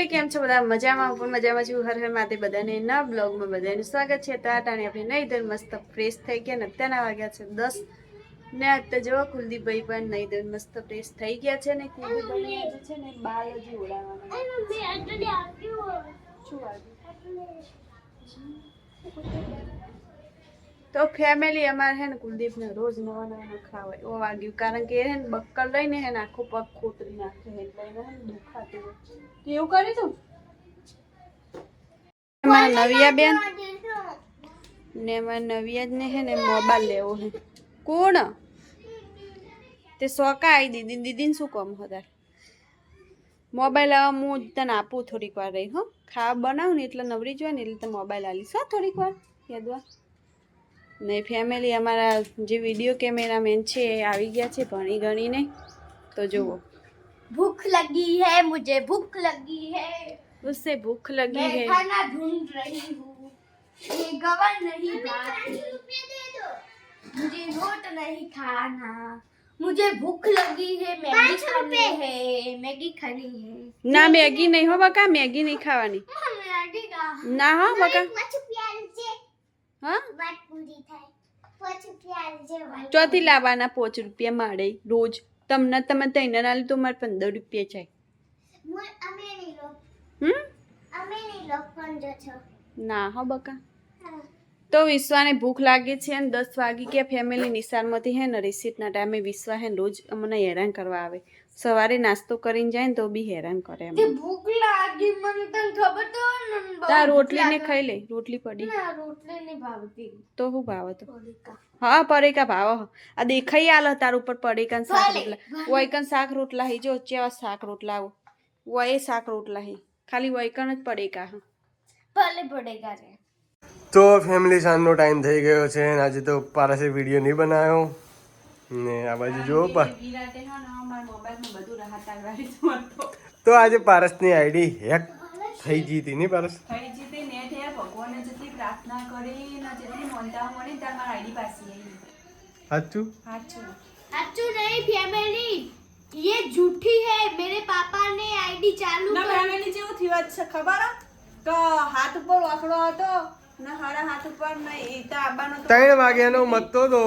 કેમ છો બધા મજામાં પણ મજામાં છું હર હર માતે બધાને ના બ્લોગમાં બધાનું સ્વાગત છે. તો આ ટાણે આપણે નહીં ધર મસ્ત ફ્રેશ થઈ ગયા ને અત્યારના વાગ્યા છે 10 ને અત્યારે જો કુલદીપભાઈ પણ નહીં ધર મસ્ત ફ્રેશ થઈ ગયા છે ને કુલદીપભાઈ આજે છે ને બાલ હજી ઉડાવવાના તો ફેમિલી અમારે હે ને કુલદીપને રોજ નવા નવા નખરા હોય એવું વાગ્યું કારણ કે હે ને બક્કર લઈને હે ને આખો પગ ખોતરી નાખે એટલે એને હે ને દુખાતું હોય એવું કરી તું મારા નવિયા બેન ને મારા નવિયા ને હે ને મોબાઈલ લેવો હે કોણ તે સોકા આવી દીદી દીદીને શું કામ હતા મોબાઈલ હું તને આપું થોડીક વાર રહી હો ખાવા બનાવું ને એટલે નવરી જોઈ ને એટલે તને મોબાઈલ આવીશ હો થોડીક વાર યાદવા ને ફેમિલી અમારા જે વિડીયો કેમેરામેન છે એ આવી ગયા છે ભણી ગણીને તો જુઓ भूख लगी है मुझे भूख लगी है उससे भूख लगी है खाना ढूंढ रही हूँ ये गवर नहीं भाती मुझे रोट नहीं खाना मुझे भूख लगी है मैगी खानी है मैगी खानी है ना मैगी नहीं हो बका मैगी नहीं खावानी मैगी का ना हो बका हाँ ચોથી લાવવાના 5 રૂપિયા માડે રોજ તમને તમે તઈને નાલી તો મારે 15 રૂપિયા જાય ના હો બકા તો વિશ્વાને ભૂખ લાગી છે અને 10 વાગી ગયા ફેમિલી નિશાનમાંથી હે ને રિસીટના ટાઈમે વિશ્વા હે રોજ અમને હેરાન કરવા આવે સવારે નાસ્તો કરીને જાય ને તો બી હેરાન કરે એમ ભૂખ લાગી મને તને ખબર તો તા રોટલી ને ખાઈ લે રોટલી પડી ના રોટલી નહીં ભાવતી તો હું ભાવ તો હા પરેકા ભાવ આ દેખાઈ આલ તાર ઉપર પરેકા શાક રોટલા વૈકન શાક રોટલા હી જો ચેવા શાક રોટલા વય શાક રોટલા હી ખાલી વૈકન જ પરેકા હા ભલે પડેગા રે તો ફેમિલી સાંજનો ટાઈમ થઈ ગયો છે અને આજે તો પારસે વિડીયો નહીં બનાવ્યો ને આ બાજુ જો તો આજે પારસની આઈડી હેક થઈ ગઈ હતી નહીં પારસ થઈ જીતે નેટ હે ભગવાને જેટલી પ્રાર્થના કરી ને જેટલી મોનતા મળી તાર મારા આઈડી પાસે આવી સાચું अच्छू नहीं फैमिली ये झूठी है मेरे पापा ने आईडी चालू ના ફેમિલી જેવું થયું છે ખબર તો હાથ ઉપર વાકડો હતો ને હારા હાથ ઉપર નહીં તો આબાનો તો 3 વાગ્યાનો મતતો તો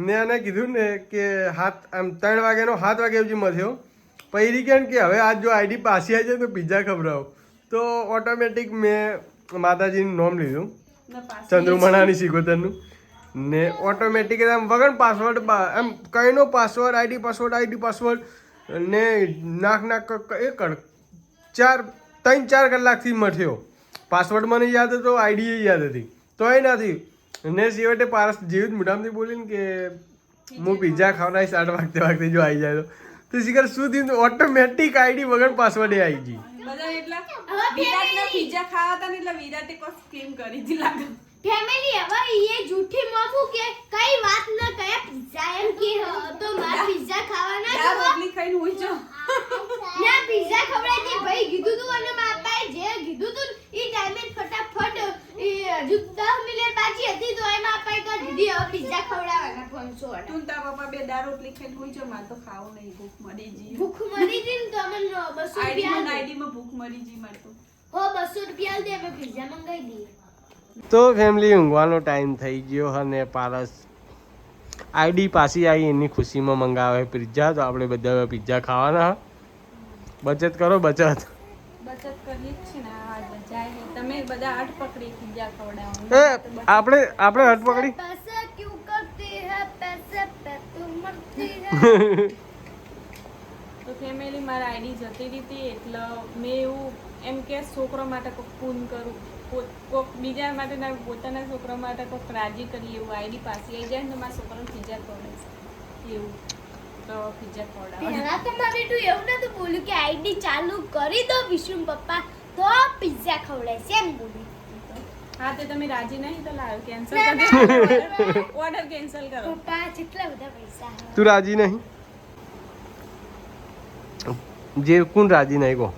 મેં એને કીધું ને કે હાથ આમ 3 વાગ્યાનો 7 વાગ્યા સુધી મથ્યો પછી કે હવે આજ જો આઈડી પાછી આવી જાય તો પિઝા ખવડાવો તો ઓટોમેટિક મેં માતાજીનું નામ લીધું ચંદ્રમણાની સિકોતરનું ને ઓટોમેટિક એમ વગર પાસવર્ડ એમ કઈનો પાસવર્ડ આઈડી પાસવર્ડ ને નાક એ કર 3-4 કલાકથી મઠ્યો પાસવર્ડ મને યાદ હતો આઈડી યાદ હતી તોય નથી ને છેવટે પારસ જેવું જ મોઢામાંથી બોલીને કે હું પિઝા ખાવડાવીશ 8 વાગતે જો આવી જાય તો શીખર શું થયું ઓટોમેટિક આઈડી વગર પાસવર્ડે આવી ગઈ બધા એટલા વિરાટના પિઝા ખાવા હતા ને એટલે વિરાટે કોઈ સ્કીમ કરી દી લાગે फैमिली હવે ये झूठी મોફું કે કઈ વાત ન કયા પિઝા એમ કે તો માર પિઝા ખાવાના યા રોટલી ખાઈને હોઈ જો ના પિઝા ખવડાવી દે ભાઈ કીધું તું અને બાપાએ જે કીધું તું ઈ ટાઈમે ફટાફટ એ હજુ 10 મિનિટ બાકી હતી તો એમાં બાપાએ તો દીદી હવે પિઝા ખવડાવવાના 500 તું તાર પપ્પા બે દાળ રોટલી ખાઈને હોઈ જો માર તો ખાવું નહીં ભૂખ મરી જી ભૂખ મરી જી ને તો અમને 200 રૂપિયા આઈડીમાં ભૂખ મરી જી માર તો હો 200 રૂપિયા દે અમે પિઝા મંગાવી દઈએ તો ફેમિલી ઊંઘવાનો ટાઈમ થઈ ગયો અને પારસ આઈડી પાછી આવી એની ખુશીમાં મંગાવે પિઝા તો આપણે બધા પિઝા ખાવાના બચત કરો બચત કરીએ છે ને આ જાય તમે બધા હાથ પકડી પિઝા ખવડાવો આપણે હટ પકડી पैसे क्यों करती है पैसे पे तू मरती है તો ફેમિલી મારા આઈડી જતી હતી એટલે મેં એવું એમ કે છોકરો માટે કોઈક પૂન કરું કોઈક બીજા માટે ના પોતાના છોકરા માટે કોઈક રાજી કરી એવું આઈડી પાસે આવી જાય ને તો મારા છોકરાને પિઝા ખવડાવીશ એવું તો પિઝા ખવડાવે પહેલા તો મારે તું એવું નતું બોલ્યું કે આઈડી ચાલુ કરી દો વિષ્ણુ પપ્પા તો પિઝા ખવડાવીશ એમ બોલી હા તે તમે રાજી નહીં તો લાવ કેન્સલ કરી દો ઓર્ડર કેન્સલ કરો પપ્પા જેટલા બધા પૈસા તું રાજી નહીં જે કોણ રાજી નહીં કહો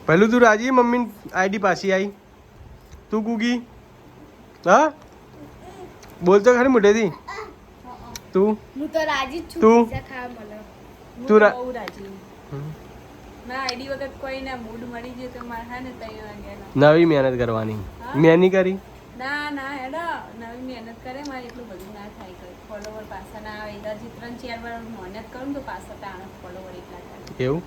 પહેલું તું રાજી મમ્મી આઈડી પાછી આવી તું કૂકી હા બોલતો ખરી મોઢેથી તું હું તો રાજી જ છું તું? પિઝા ખાવા મળે તું બહુ રાજી ના આઈડી વખત કોઈ ના મૂડ મળી જાય તો મારે હા ને 3 વાગ્યાનો નવી મહેનત કરવાની મેં નહીં કરી. ના ના હેડો નવી મહેનત કરે મારે એટલું બધું ના થાય કોઈ ફોલોવર પાછા ના આવે હજી 3-4 વાર મહેનત કરું તો પાછા તાણ ફોલોવર એટલા થાય એવું